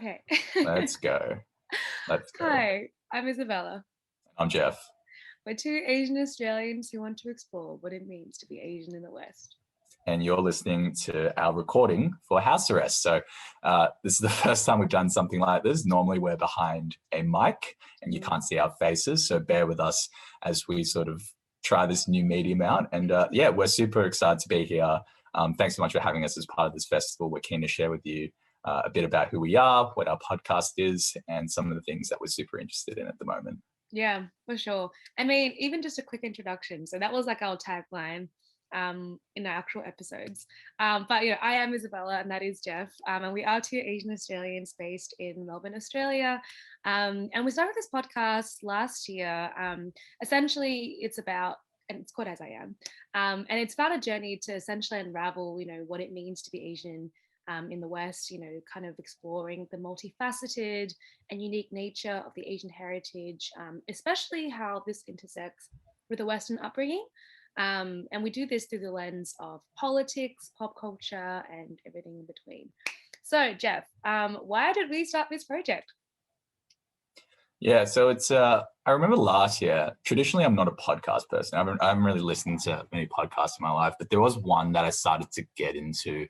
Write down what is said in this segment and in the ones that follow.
Okay. Let's go. Let's go. Hi, I'm Isabella. I'm Jeff. We're two Asian Australians who want to explore what it means to be Asian in the West. And you're listening to our recording for house arrest. So this is the first time we've done something like this. Normally we're behind a mic and you can't see our faces. So bear with us as we sort of try this new medium out. And we're super excited to be here. Thanks so much for having us as part of this festival. We're keen to share with you a bit about who we are, what our podcast is, and some of the things that we're super interested in at the moment. Yeah, for sure. I mean, even just a quick introduction. So that was like our tagline in our actual episodes. But I am Isabella and that is Jeff. And we are two Asian Australians based in Melbourne, Australia. And we started this podcast last year. Essentially, it's about, and it's called As I Am. And it's about a journey to essentially unravel, what it means to be Asian in the West, kind of exploring the multifaceted and unique nature of the Asian heritage, especially how this intersects with the Western upbringing. And we do this through the lens of politics, pop culture, and everything in between. So, Jeff, why did we start this project? Yeah, so it's, I remember last year, traditionally I'm not a podcast person. I haven't really listened to many podcasts in my life, but there was one that I started to get into.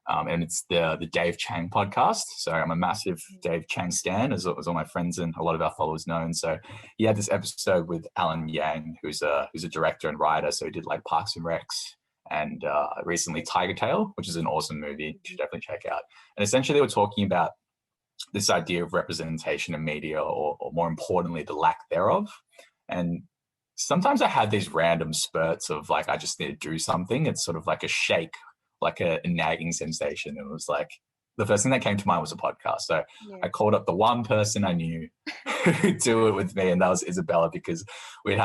And it's the Dave Chang podcast. So I'm a massive Dave Chang stan, as all my friends and a lot of our followers know. And so he had this episode with Alan Yang, who's a director and writer. So he did like Parks and Recs and recently Tiger Tail, which is an awesome movie. You should definitely check out. And essentially they were talking about this idea of representation in media, or more importantly, the lack thereof. And sometimes I had these random spurts of like, I just need to do something. It's sort of like a shake, like a nagging sensation. It was like the first thing that came to mind was a podcast. So I called up the one person I knew who'd do it with me, and that was Isabella, because we've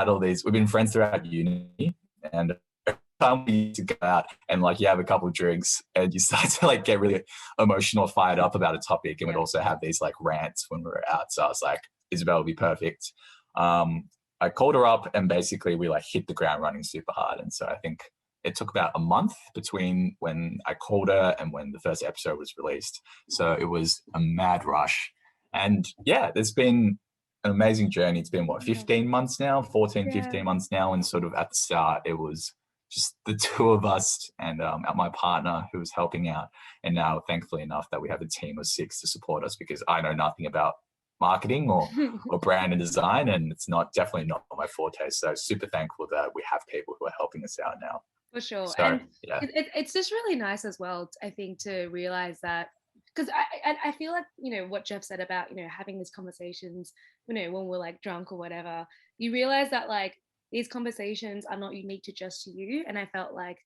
been friends throughout uni, and every time we used to go out and like you have a couple of drinks and you start to like get really emotional, fired up about a topic, and we'd also have these like rants when we were out. So I was like, Isabella would be perfect. I called her up and basically we like hit the ground running super hard. And so I think it took about a month between when I called her and when the first episode was released. So it was a mad rush. And yeah, there's been an amazing journey. It's been 15 months now, 15 months now. And sort of at the start, it was just the two of us and my partner who was helping out. And now, thankfully enough, that we have a team of 6 to support us, because I know nothing about marketing or brand and design, and it's definitely not my forte. So super thankful that we have people who are helping us out now. For sure. So, and it's just really nice as well, I think, to realize that, because I feel like, what Jeff said about, having these conversations, when we're like drunk or whatever, you realize that like these conversations are not unique to just you. And I felt like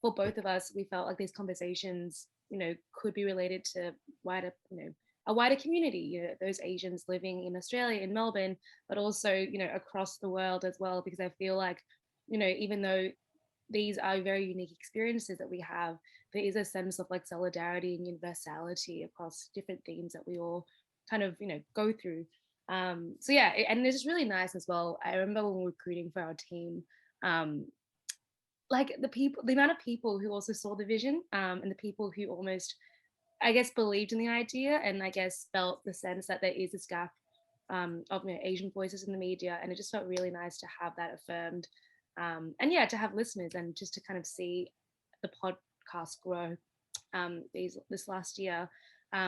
for both of us, we felt like these conversations, could be related to a wider community, those Asians living in Australia, in Melbourne, but also, across the world as well, because I feel like, even though these are very unique experiences that we have, there is a sense of like solidarity and universality across different themes that we all kind of go through. And it's just really nice as well. I remember when we were recruiting for our team, like the amount of people who also saw the vision, and the people who almost, I guess, believed in the idea, and I guess felt the sense that there is this gap of Asian voices in the media, and it just felt really nice to have that affirmed. To have listeners and just to kind of see the podcast grow this last year,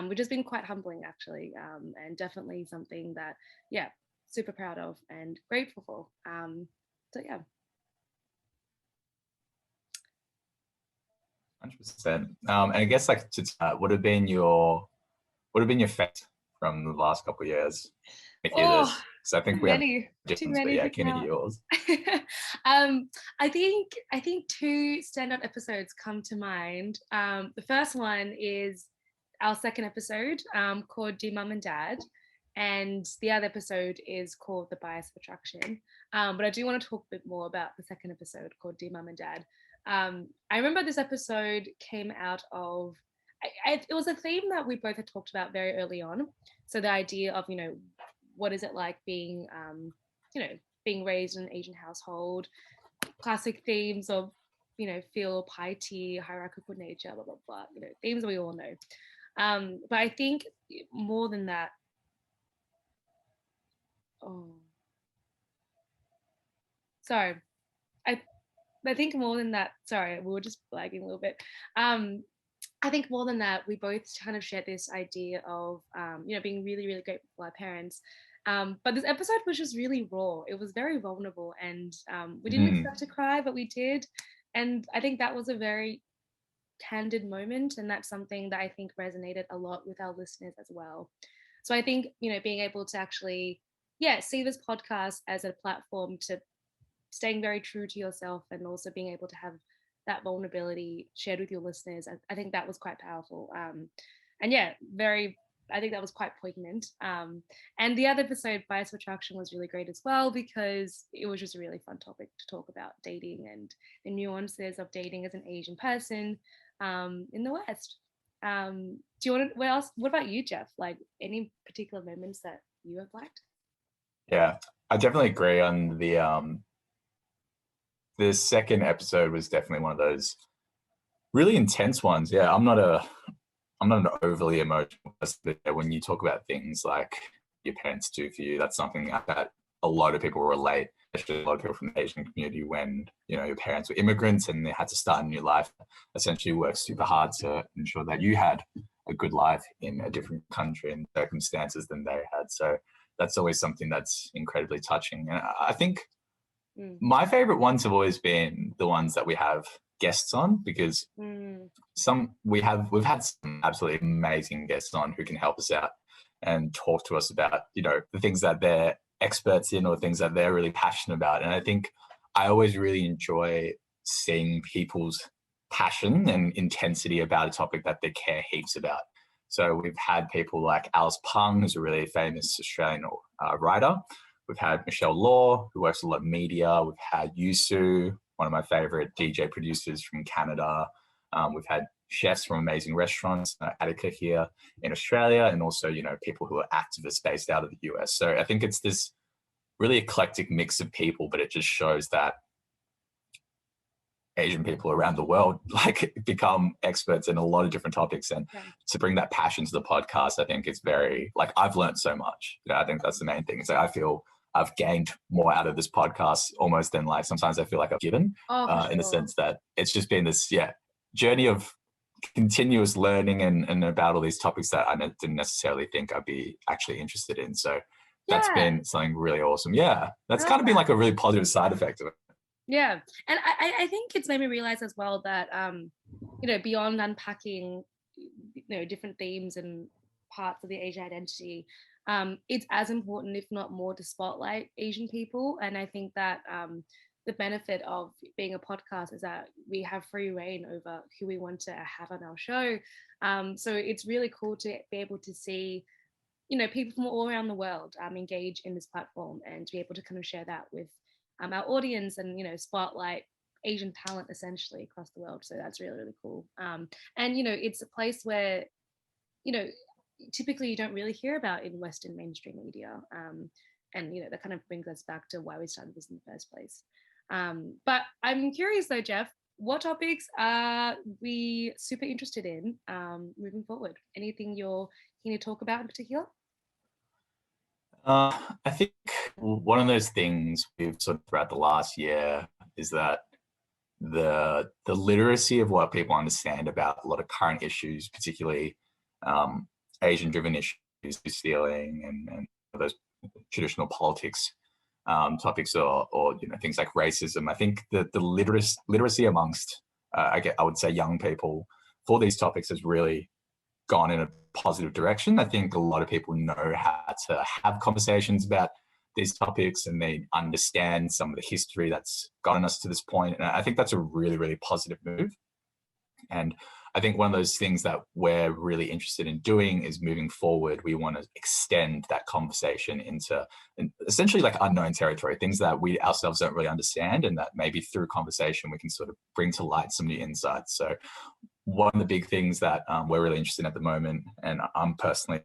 which has been quite humbling actually, and definitely something that super proud of and grateful for. 100%. And I guess like what have been your favorite from the last couple of years? So I think we have different, but yeah, can you hear yours? I think 2 standout episodes come to mind. The first one is our second episode, called Dear Mum and Dad, and the other episode is called The Bias of Attraction. But I do want to talk a bit more about the second episode called Dear Mum and Dad. I remember this episode came out of, it was a theme that we both had talked about very early on. So the idea of, what is it like being, being raised in an Asian household, classic themes of, filial piety, hierarchical nature, blah, blah, blah, themes we all know. But I think more than that, sorry, I think more than that, sorry, we were just blagging a little bit. I think more than that, we both kind of shared this idea of, being really, really grateful for our parents. But this episode was just really raw. It was very vulnerable, and we didn't expect to cry, but we did. And I think that was a very candid moment, and that's something that I think resonated a lot with our listeners as well. So I think, being able to actually, see this podcast as a platform to staying very true to yourself, and also being able to have that vulnerability shared with your listeners, I think that was quite powerful. And yeah, I think that was quite poignant. And the other episode, Bias of Attraction, was really great as well, because it was just a really fun topic to talk about dating and the nuances of dating as an Asian person in the West. Do you want to, what about you, Jeff? Like, any particular moments that you have liked? Yeah, I definitely agree on the second episode was definitely one of those really intense ones. Yeah, I'm not an overly emotional person, but when you talk about things like your parents do for you, that's something that a lot of people relate, especially a lot of people from the Asian community, when, your parents were immigrants and they had to start a new life, essentially work super hard to ensure that you had a good life in a different country and circumstances than they had. So that's always something that's incredibly touching. And I think my favorite ones have always been the ones that we have guests on, because we've had some absolutely amazing guests on who can help us out and talk to us about, the things that they're experts in or things that they're really passionate about. And I think I always really enjoy seeing people's passion and intensity about a topic that they care heaps about. So we've had people like Alice Pung, who's a really famous Australian writer. We've had Michelle Law, who works a lot of media. We've had Yusu, one of my favorite DJ producers from Canada. We've had chefs from amazing restaurants, Attica here in Australia, and also, people who are activists based out of the US. So I think it's this really eclectic mix of people, but it just shows that Asian people around the world become experts in a lot of different topics. And to bring that passion to the podcast, I think it's very, I've learned so much. I think that's the main thing. So I feel I've gained more out of this podcast almost than sometimes I feel like I've given, in the sense that it's just been this journey of continuous learning and about all these topics that I didn't necessarily think I'd be actually interested in. So that's been something really awesome. Yeah, that's kind of been a really positive side effect of it. Yeah, and I think it's made me realize as well that beyond unpacking different themes and parts of the Asian identity, it's as important, if not more, to spotlight Asian people. And I think that the benefit of being a podcast is that we have free reign over who we want to have on our show. So it's really cool to be able to see people from all around the world engage in this platform, and to be able to kind of share that with our audience, and spotlight Asian talent essentially across the world. So that's really, really cool. And it's a place where typically you don't really hear about in Western mainstream media, and that kind of brings us back to why we started this in the first place. But I'm curious though, Jeff, what topics are we super interested in moving forward? Anything you're keen to talk about in particular? I think one of those things we've sort of throughout the last year is that the literacy of what people understand about a lot of current issues, particularly Asian-driven issues, stealing and those traditional politics topics, or things like racism. I think that the literacy amongst I would say young people for these topics has really gone in a positive direction. I think a lot of people know how to have conversations about these topics, and they understand some of the history that's gotten us to this point. And I think that's a really, really positive move. And I think one of those things that we're really interested in doing is moving forward. We want to extend that conversation into essentially unknown territory, things that we ourselves don't really understand, and that maybe through conversation we can sort of bring to light some new insights. So one of the big things that we're really interested in at the moment, and I'm personally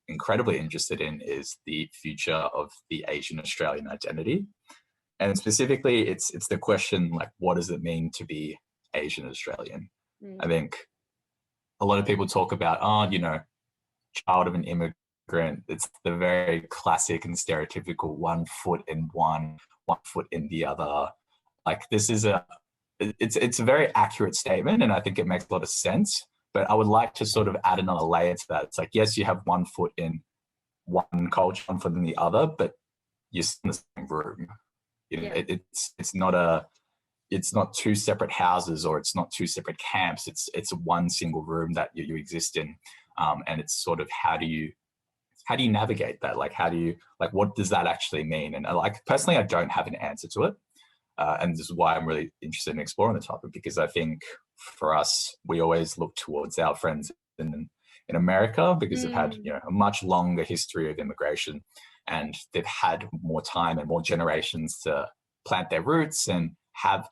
incredibly interested in, is the future of the Asian Australian identity. And specifically, it's the question, what does it mean to be Asian Australian? I think a lot of people talk about, oh, you know, child of an immigrant. It's the very classic and stereotypical one foot in one foot in the other. Like this is it's a very accurate statement, and I think it makes a lot of sense. But I would like to sort of add another layer to that. It's like, yes, you have one foot in one culture, one foot in the other, but you're still in the same room. You know, it's not two separate houses, or it's not two separate camps. It's one single room that you exist in, and it's sort of how do you navigate that? Like what does that actually mean? And like personally, I don't have an answer to it, and this is why I'm really interested in exploring the topic, because I think for us, we always look towards our friends in America, because they've had, you know, a much longer history of immigration, and they've had more time and more generations to plant their roots and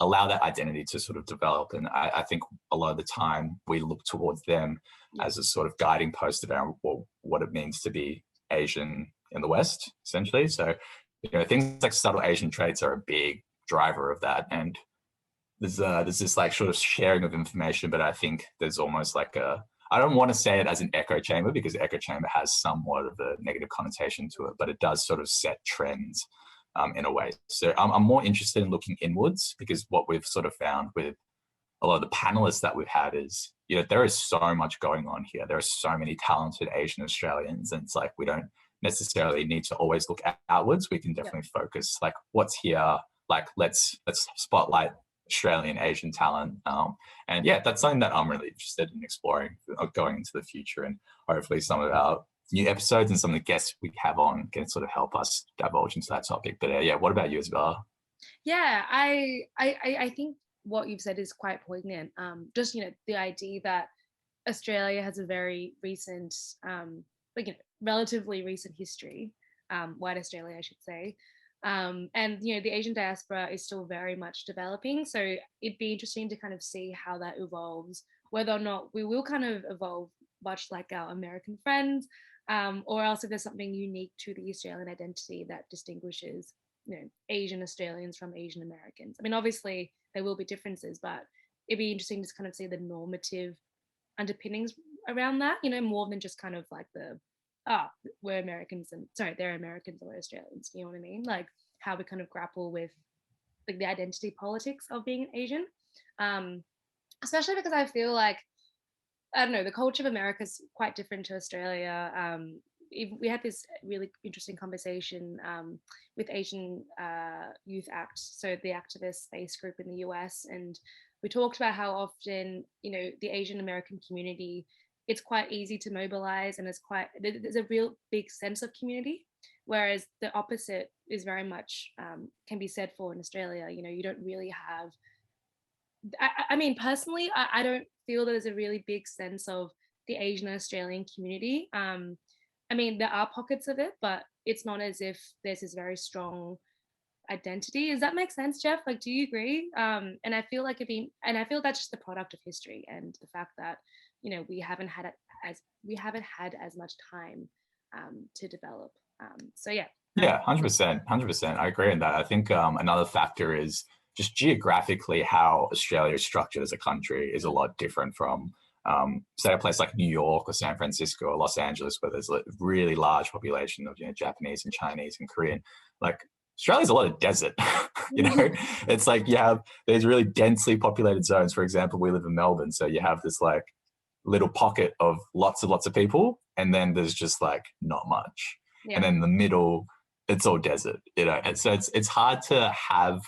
allow that identity to sort of develop. And I think a lot of the time we look towards them as a sort of guiding post about what it means to be Asian in the West, essentially. So, you know, things like subtle Asian traits are a big driver of that. And there's this like sort of sharing of information, but I think there's almost like I don't want to say it as an echo chamber, because echo chamber has somewhat of a negative connotation to it, but it does sort of set trends in a way. So I'm more interested in looking inwards, because what we've sort of found with a lot of the panelists that we've had is, you know, there is so much going on here. There are so many talented Asian Australians, and it's like we don't necessarily need to always look outwards. We can definitely focus like what's here. Like let's spotlight Australian Asian talent, and yeah, that's something that I'm really interested in exploring going into the future, and hopefully some of our new episodes and some of the guests we have on can sort of help us divulge into that topic. But yeah, what about you, Isabella? Yeah, I think what you've said is quite poignant. Just, you know, the idea that Australia has a very recent, like, you know, relatively recent history, white Australia, I should say. And, you know, the Asian diaspora is still very much developing. So it'd be interesting to kind of see how that evolves, whether or not we will kind of evolve much like our American friends, or else if there's something unique to the Australian identity that distinguishes, you know, Asian Australians from Asian Americans. I mean, obviously there will be differences, but it'd be interesting to kind of see the normative underpinnings around that, you know, more than just kind of like we're Americans and sorry, they're Americans and we're Australians. You know what I mean? Like how we kind of grapple with like the identity politics of being an Asian. Especially because I feel like, I don't know, the culture of America is quite different to Australia. We had this really interesting conversation with Asian Youth Act, so the activist space group in the US, and we talked about how often, you know, the Asian American community, it's quite easy to mobilize, and there's a real big sense of community, whereas the opposite is very much can be said for in Australia. You know, you don't really have. I mean, personally, I don't feel that there's a really big sense of the Asian Australian community. I mean, there are pockets of it, but it's not as if there's this very strong identity. Does that make sense, Jeff? Like, do you agree? And I feel like I feel that's just the product of history and the fact that, you know, we haven't had as much time to develop. So yeah. Yeah, 100%. I agree on that. I think another factor is just geographically how Australia is structured as a country is a lot different from, say, a place like New York or San Francisco or Los Angeles, where there's a really large population of, you know, Japanese and Chinese and Korean. Like Australia's a lot of desert, you know. It's like there's really densely populated zones. For example, we live in Melbourne, so you have this like little pocket of lots of people, and then there's just like not much, and then in the middle it's all desert, you know. And so it's hard to have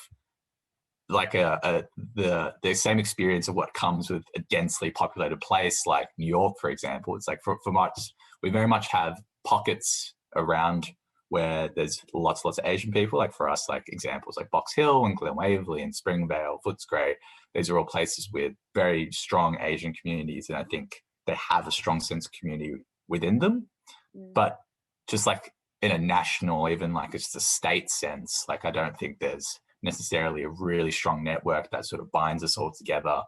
like the same experience of what comes with a densely populated place like New York, for example. It's like for us, we very much have pockets around where there's lots of Asian people. Like for us, like examples like Box Hill and Glen Waverley and Springvale, Footscray, these are all places with very strong Asian communities, and I think they have a strong sense of community within them. But just like in a national, even like it's a state sense, like I don't think there's necessarily a really strong network that sort of binds us all together.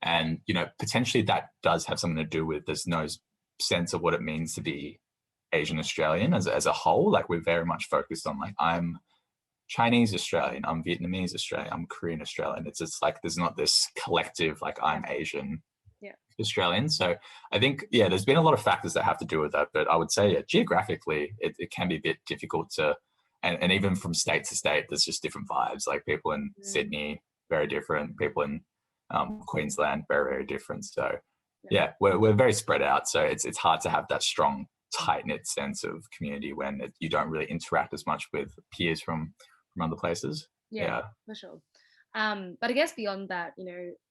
And, you know, potentially that does have something to do with there's no sense of what it means to be Asian Australian as a whole. Like we're very much focused on like, I'm Chinese Australian, I'm Vietnamese Australian, I'm Korean Australian. It's just like there's not this collective like I'm Asian Australians. So I think, yeah, there's been a lot of factors that have to do with that. But I would say, yeah, geographically, it can be a bit difficult to, and even from state to state, there's just different vibes. Like people in Sydney, very different. People in Queensland, very, very different. So yeah, we're very spread out. So it's hard to have that strong, tight-knit sense of community when you don't really interact as much with peers from other places. Yeah, for sure. But I guess beyond that,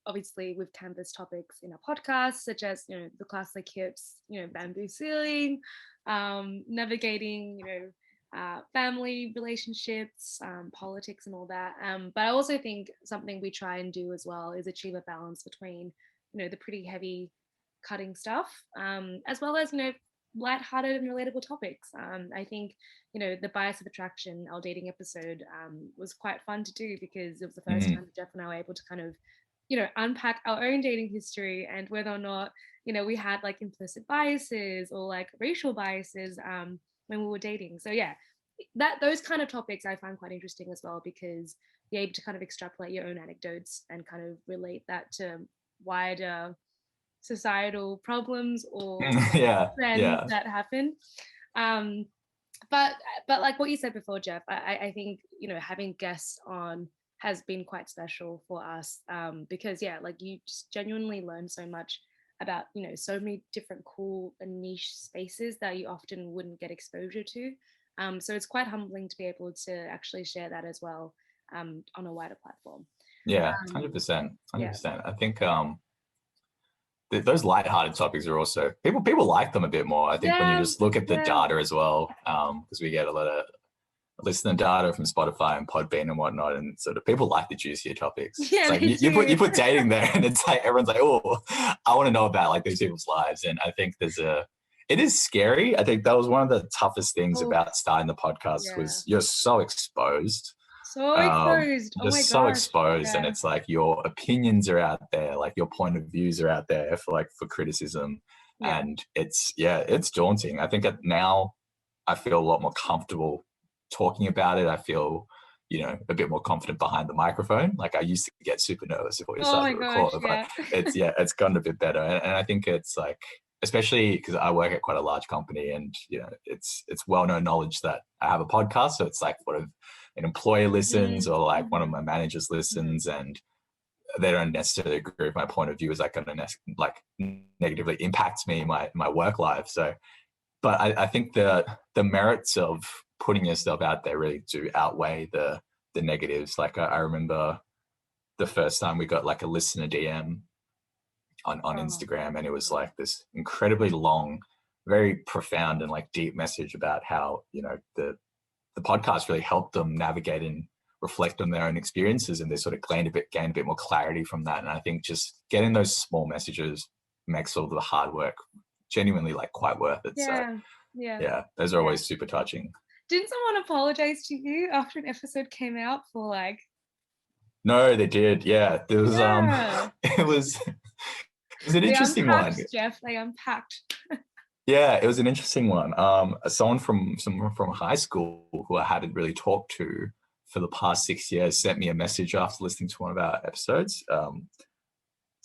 obviously we've canvassed topics in our podcast, such as, the classic hips, bamboo ceiling, navigating, family relationships, politics and all that. But I also think something we try and do as well is achieve a balance between, the pretty heavy cutting stuff, as well as, lighthearted and relatable topics. I think, the bias of attraction, our dating episode, was quite fun to do because it was the first time Jeff and I were able to kind of, unpack our own dating history and whether or not, we had like implicit biases or like racial biases when we were dating. So yeah, those kind of topics I find quite interesting as well, because you're able to kind of extrapolate your own anecdotes and kind of relate that to wider societal problems or trends that happen. But like what you said before, Jeff, I think, having guests on has been quite special for us, because like you just genuinely learn so much about, so many different cool and niche spaces that you often wouldn't get exposure to. So it's quite humbling to be able to actually share that as well, on a wider platform. Yeah, 100%. I think those lighthearted topics are also people like them a bit more. I think when you just look at the data as well, because we get a lot of listener data from Spotify and Podbean and whatnot, and sort of people like the juicier topics. Yeah, it's like you put dating there, and it's like everyone's like, oh, I want to know about like these people's lives. And I think it is scary. I think that was one of the toughest things about starting the podcast was you're so exposed. So exposed, and it's like your opinions are out there, like your point of views are out there for criticism, and it's daunting. I think now I feel a lot more comfortable talking about it. I feel a bit more confident behind the microphone. Like I used to get super nervous before you started to record, but it's gotten a bit better, and I think it's like, especially because I work at quite a large company, and it's well-known knowledge that I have a podcast. So it's like what if an employer listens or like one of my managers listens, and they don't necessarily agree with my point of view, is that going to like negatively impact me, my work life. So, but I think the merits of putting yourself out there really do outweigh the negatives. Like I remember the first time we got like a listener DM on Instagram, and it was like this incredibly long, very profound and like deep message about how the podcast really helped them navigate and reflect on their own experiences, and they sort of gained a bit more clarity from that. And I think just getting those small messages makes all the hard work genuinely like quite worth it. Those are always super touching. Didn't someone apologize to you after an episode came out for like? No, they did. Yeah, there was it was an interesting one. Jeff, they unpacked. Yeah, it was an interesting one. Someone from high school who I hadn't really talked to for the past 6 years sent me a message after listening to one of our episodes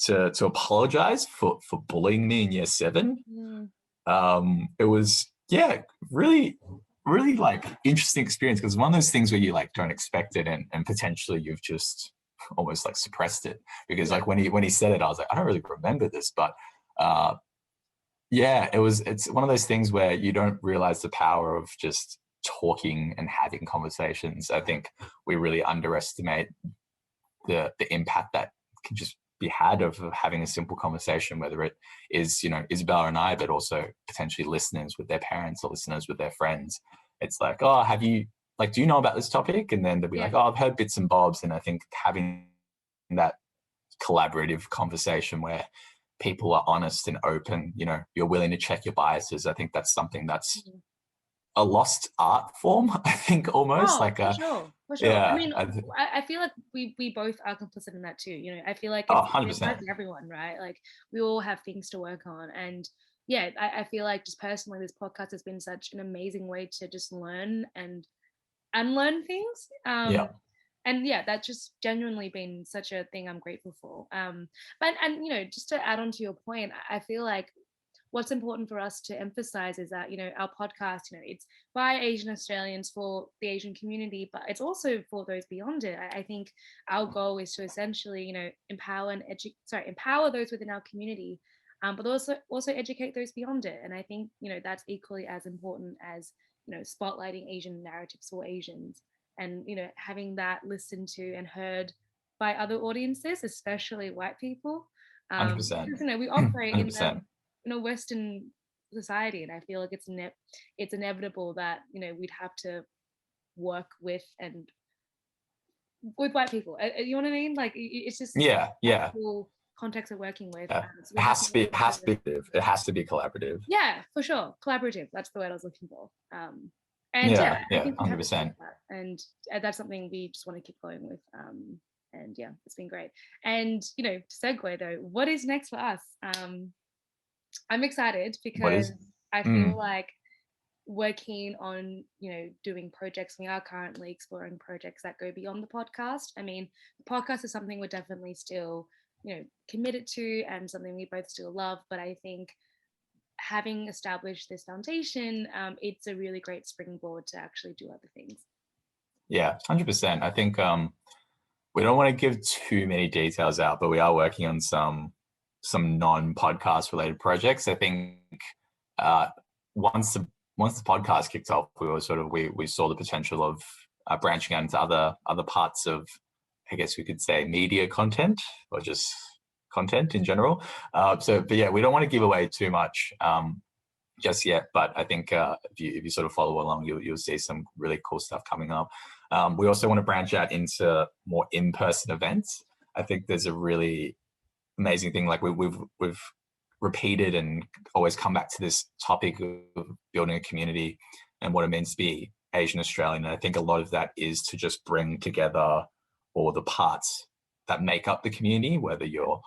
to apologize for bullying me in year 7. It was really like interesting experience, because one of those things where you like don't expect it, and potentially you've just almost like suppressed it, because like when he said it, I was like, I don't really remember this, but it's one of those things where you don't realize the power of just talking and having conversations. I think we really underestimate the impact that can just be had of having a simple conversation, whether it is, Isabella and I, but also potentially listeners with their parents or listeners with their friends. It's like, oh, have you, like, do you know about this topic? And then they'll be like, oh, I've heard bits and bobs. And I think having that collaborative conversation where people are honest and open, you're willing to check your biases. I think that's something that's a lost art form, I think, almost for sure. Yeah, I mean, I feel like we both are complicit in that too. I feel like it's 100%. Everyone, right? Like we all have things to work on, and I feel like just personally, this podcast has been such an amazing way to just learn and unlearn things. And yeah, that's just genuinely been such a thing I'm grateful for. But and just to add on to your point, I feel like what's important for us to emphasize is that our podcast, it's by Asian Australians for the Asian community, but it's also for those beyond it. I think our goal is to essentially empower and empower those within our community, but also educate those beyond it. And I think that's equally as important as spotlighting Asian narratives for Asians, and having that listened to and heard by other audiences, especially white people. 100%. Because we operate in 100%. a Western society, and I feel like it's inevitable that we'd have to work with white people. You know what I mean? Like it's just Yeah. cool context we're working with. So It has to be. It has to be. It has to be collaborative. Yeah, for sure, collaborative. That's the word I was looking for. And Yeah. I think we have 100%. that, and that's something we just want to keep going with. And yeah, it's been great. And to segue though, what is next for us? I'm excited because I feel like we're keen on doing projects. We are currently exploring projects that go beyond the podcast. I mean, the podcast is something we're definitely still committed to, and something we both still love, but I think having established this foundation, it's a really great springboard to actually do other things. Yeah, 100%. I think we don't want to give too many details out, but we are working on some non-podcast related projects. I think once the podcast kicked off, we saw the potential of branching out into other parts of, I guess we could say, media content, or just content in general. But yeah, we don't want to give away too much just yet. But I think if you sort of follow along, you'll see some really cool stuff coming up. We also want to branch out into more in-person events. I think there's a really amazing thing. Like we've repeated and always come back to this topic of building a community and what it means to be Asian Australian. And I think a lot of that is to just bring together all the parts that make up the community, whether you're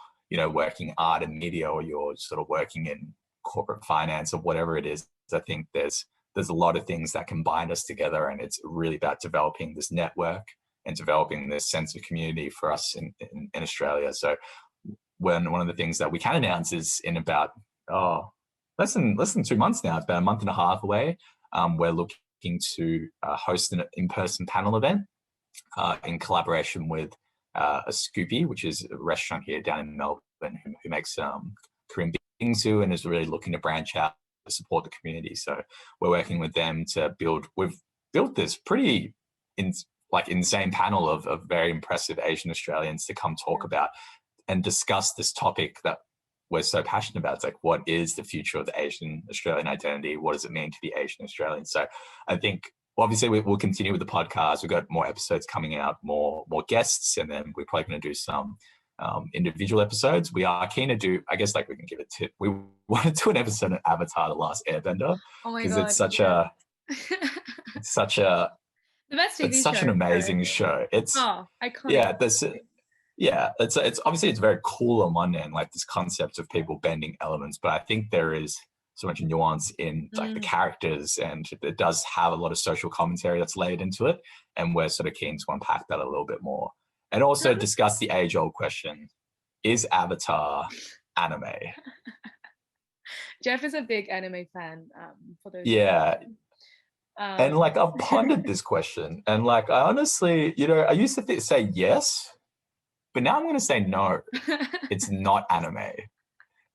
working art and media, or you're sort of working in corporate finance, or whatever it is. I think there's a lot of things that can bind us together, and it's really about developing this network and developing this sense of community for us in Australia. So one of the things that we can announce is in about less than 2 months now, it's about a month and a half away, we're looking to host an in-person panel event in collaboration with a Scoopy, which is a restaurant here down in Melbourne, who makes Korean bingsu and is really looking to branch out to support the community. So we're working with them to we've built this pretty insane panel of very impressive Asian Australians to come talk about and discuss this topic that we're so passionate about. It's like, what is the future of the Asian Australian identity? What does it mean to be Asian Australian? So I think obviously we'll continue with the podcast. We've got more episodes coming out, more guests, and then we're probably going to do some individual episodes. We are keen to do, I guess, like, we can give a tip. We want to do an episode on Avatar: The Last Airbender, because it's such a the best TV such an amazing show. It's iconic. It's obviously it's very cool on one end, like this concept of people bending elements, but I think there is so much nuance in like the characters, and it does have a lot of social commentary that's laid into it, and we're sort of keen to unpack that a little bit more, and also discuss the age-old question: is Avatar anime? Jeff is a big anime fan. For those and like I've pondered this question, and like I honestly, I used to say yes, but now I'm going to say no. It's not anime.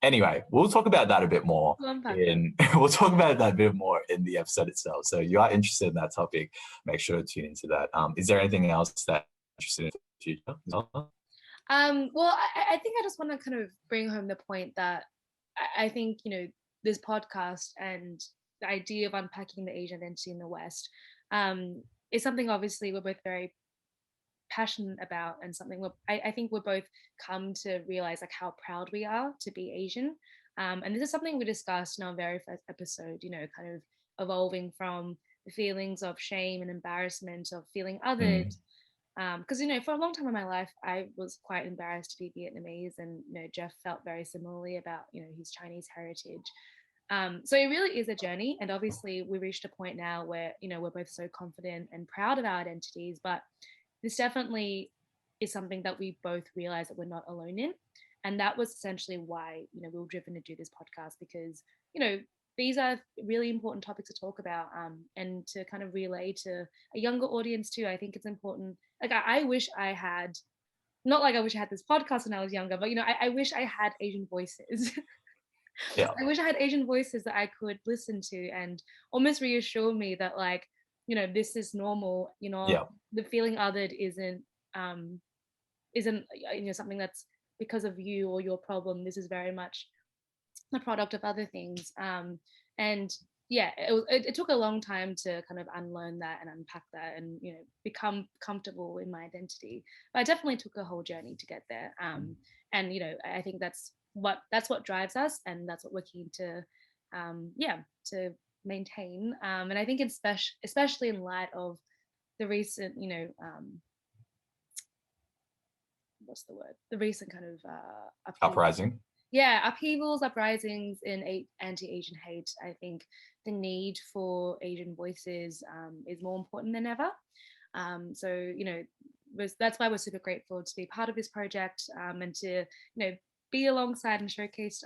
Anyway, we'll talk about that a bit more. We'll talk about that a bit more in the episode itself. So if you are interested in that topic, make sure to tune into that. Is there anything else that you're interested in the future? Well, I think I just want to kind of bring home the point that I think, this podcast and the idea of unpacking the Asian identity in the West is something obviously we're both very passionate about, and something I think we're both come to realize like how proud we are to be Asian. And this is something we discussed in our very first episode, kind of evolving from the feelings of shame and embarrassment of feeling othered. Because for a long time in my life, I was quite embarrassed to be Vietnamese, and Jeff felt very similarly about his Chinese heritage. So it really is a journey, and obviously we reached a point now where we're both so confident and proud of our identities, but this definitely is something that we both realize that we're not alone in. And that was essentially why, we were driven to do this podcast, because, these are really important topics to talk about, and to kind of relay to a younger audience too. I think it's important. Like, I wish I had, not like I wish I had this podcast when I was younger, but, I wish I had Asian voices. Yeah. I wish I had Asian voices that I could listen to and almost reassure me that, like, this is normal. Yeah. The feeling othered isn't something that's because of you or your problem. This is very much a product of other things. And yeah, it took a long time to kind of unlearn that and unpack that and become comfortable in my identity. But I definitely took a whole journey to get there. And I think that's what drives us, and that's what we're keen to to maintain. And I think especially in light of the recent what's the word? The recent kind of Uprising. Yeah, uprisings in anti-Asian hate. I think the need for Asian voices is more important than ever. So that's why we're super grateful to be part of this project, and to be alongside and showcased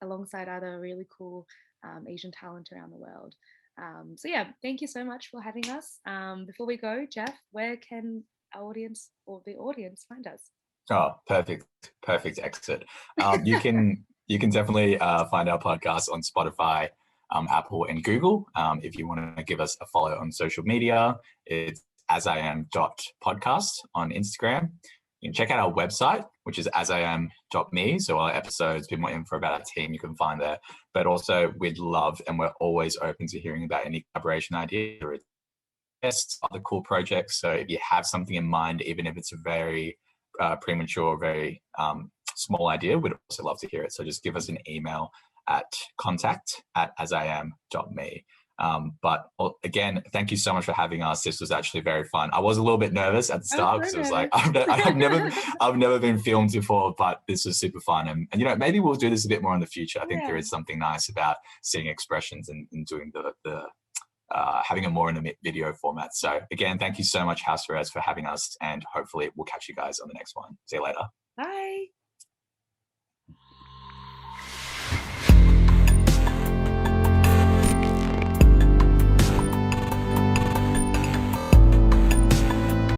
alongside other really cool Asian talent around the world. So yeah, thank you so much for having us. Before we go, Jeff, where can our audience or the audience find us? Oh, perfect exit. You can definitely find our podcast on Spotify, Apple, and Google. If you want to give us a follow on social media, it's asiam.podcast on Instagram. You can check out our website, which is asiam.me. So our episodes, a bit more info about our team, you can find there. But also, we'd love, and we're always open to hearing about any collaboration ideas or other cool projects. So if you have something in mind, even if it's a very premature, very small idea, we'd also love to hear it. So just give us an email at contact@asiam.me. But again, thank you so much for having us. This was actually very fun. I was a little bit nervous at the start because it was like, I've never been filmed before, but this was super fun. And maybe we'll do this a bit more in the future. I think there is something nice about seeing expressions and doing the having it more in a video format. So again, thank you so much, House Perez, for having us, and hopefully we'll catch you guys on the next one. See you later. Bye.